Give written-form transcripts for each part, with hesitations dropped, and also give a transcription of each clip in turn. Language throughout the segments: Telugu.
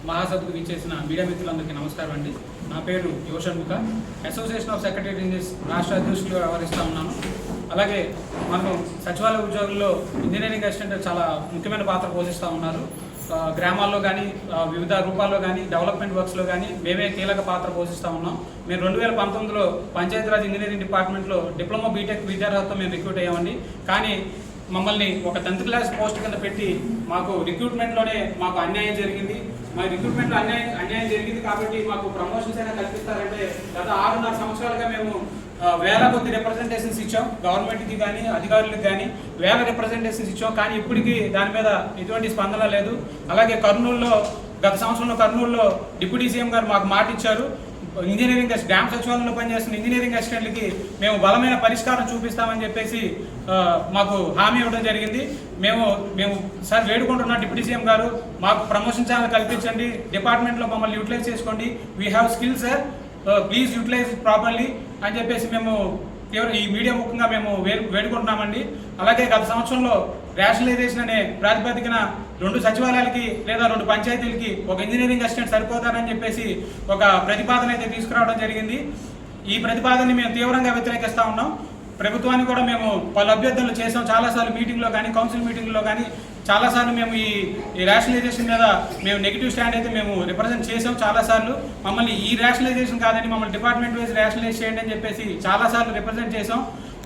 మహాసభకు విచ్చేసిన మీడియా మిత్రులందరికీ నమస్కారం అండి. నా పేరు యువషణ్ముఖ, అసోసియేషన్ ఆఫ్ సెక్రటరీ ఇంజనీర్స్ రాష్ట్ర అధ్యక్షులుగా వ్యవహరిస్తూ ఉన్నాను. అలాగే మనం సచివాలయ ఉద్యోగుల్లో ఇంజనీరింగ్ అసిస్టెంట్ చాలా ముఖ్యమైన పాత్ర పోషిస్తూ ఉన్నారు. గ్రామాల్లో కానీ వివిధ రూపాల్లో కానీ డెవలప్మెంట్ వర్క్స్లో కానీ మేమే కీలక పాత్ర పోషిస్తూ ఉన్నాం. మేము 2019లో పంచాయతీరాజ్ ఇంజనీరింగ్ డిపార్ట్మెంట్లో డిప్లొమా బీటెక్ విద్యార్హతతో మేము రిక్రూట్ అయ్యామండి. కానీ మమ్మల్ని ఒక 10th క్లాస్ పోస్ట్ కింద పెట్టి మాకు రిక్రూట్మెంట్లోనే మాకు అన్యాయం జరిగింది. మా రిక్రూట్మెంట్లో అన్యాయం జరిగింది కాబట్టి మాకు ప్రమోషన్స్ అయినా కల్పిస్తారంటే గత 6.5 సంవత్సరాలుగా మేము వేల కొద్ది రిప్రజెంటేషన్స్ ఇచ్చాం. గవర్నమెంట్కి కానీ అధికారులకు కానీ వేల రిప్రజెంటేషన్స్ ఇచ్చాం. కానీ ఇప్పటికీ దాని మీద ఎటువంటి స్పందన లేదు. అలాగే గత సంవత్సరంలో కర్నూలులో డిప్యూటీ సీఎం గారు మాకు మాట ఇచ్చారు, ఇంజనీరింగ్ గ్రామ సచివాలయంలో పనిచేస్తున్న ఇంజనీరింగ్ అసిస్టెంట్లకి మేము బలమైన పరిష్కారం చూపిస్తామని చెప్పేసి మాకు హామీ ఇవ్వడం జరిగింది. మేము సార్ వేడుకుంటున్న డిప్యూటీ సీఎం గారు మాకు ప్రమోషన్ ఛానల్ కల్పించండి, డిపార్ట్మెంట్లో మమ్మల్ని యూటిలైజ్ చేసుకోండి, we have skill sir, please utilize it properly అని చెప్పేసి మేము ఈ మీడియా ముఖ్యంగా మేము వేడుకుంటున్నామండి. అలాగే గత సంవత్సరంలో రేషనలైజేషన్ అనే ప్రాతిపదికన 2 సచివాలయాలకి లేదా 2 పంచాయతీలకి ఒక ఇంజనీరింగ్ అసిస్టెంట్ సరిపోతారని చెప్పేసి ఒక ప్రతిపాదన అయితే తీసుకురావడం జరిగింది. ఈ ప్రతిపాదనని మేము తీవ్రంగా వ్యతిరేకిస్తూ ఉన్నాం. ప్రభుత్వాన్ని కూడా మేము పలు అభ్యర్థనలు చేసాం. చాలాసార్లు మీటింగ్లో కానీ కౌన్సిల్ మీటింగ్లో కానీ చాలాసార్లు మేము ఈ రేషనలైజేషన్ మీద మేము నెగిటివ్ స్టాండ్ అయితే మేము రిప్రజెంట్ చేసాం. చాలాసార్లు మమ్మల్ని ఈ రేషనలైజేషన్ కాదని మమ్మల్ని డిపార్ట్మెంట్ వైజ్ రేషనలైజ్ చేయండి అని చెప్పేసి చాలాసార్లు రిప్రజెంట్ చేసాం.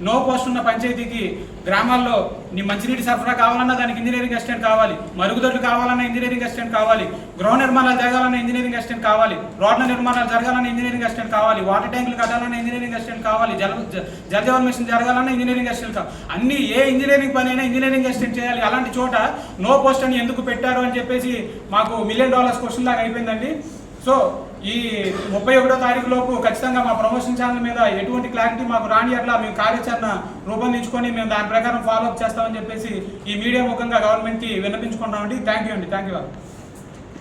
నో పోస్ట్ ఉన్న పంచాయతీకి గ్రామాల్లో నీ మంచినీటి సరఫరా కావాలన్నా దానికి ఇంజనీరింగ్ అసిస్టెంట్ కావాలి, మరుగుదొడ్లు కావాలన్నా ఇంజనీరింగ్ అసిస్టెంట్ కావాలి, గృహ నిర్మాణాలు జరగాలన్నా ఇంజనీరింగ్ అసిస్టెంట్ కావాలి, రోడ్ల నిర్మాణాలు జరగాలన్నా ఇంజనీరింగ్ అసిస్టెంట్ కావాలి, వాటర్ ట్యాంకులు కట్టాలన్నా ఇంజనీరింగ్ అసిస్టెంట్ కావాలి, జలజీవన్ మిషన్ జరగాలన్నా ఇంజనీరింగ్ అసిస్టెంట్ కావాలి. అన్ని ఏ ఇంజనీరింగ్ పని అయినా ఇంజనీరింగ్ అసిస్టెంట్ చేయాలి. అలాంటి చోట నో పోస్ట్ అని ఎందుకు పెట్టారు అని చెప్పేసి మాకు $1 million క్వశ్చన్ లాగా అయిపోయిందండి. సో ఈ 31వ తారీఖు లోపు ఖచ్చితంగా మా ప్రమోషన్ ఛానల్ మీద ఎటువంటి క్లారిటీ మాకు రాని అట్లా మేము కార్యాచరణ రూపొందించుకొని మేము దాని ప్రకారం ఫాలోఅప్ చేస్తామని చెప్పేసి ఈ మీడియా ముఖంగా గవర్నమెంట్కి విన్నపించుకుంటామండి. థ్యాంక్ యూ అండి.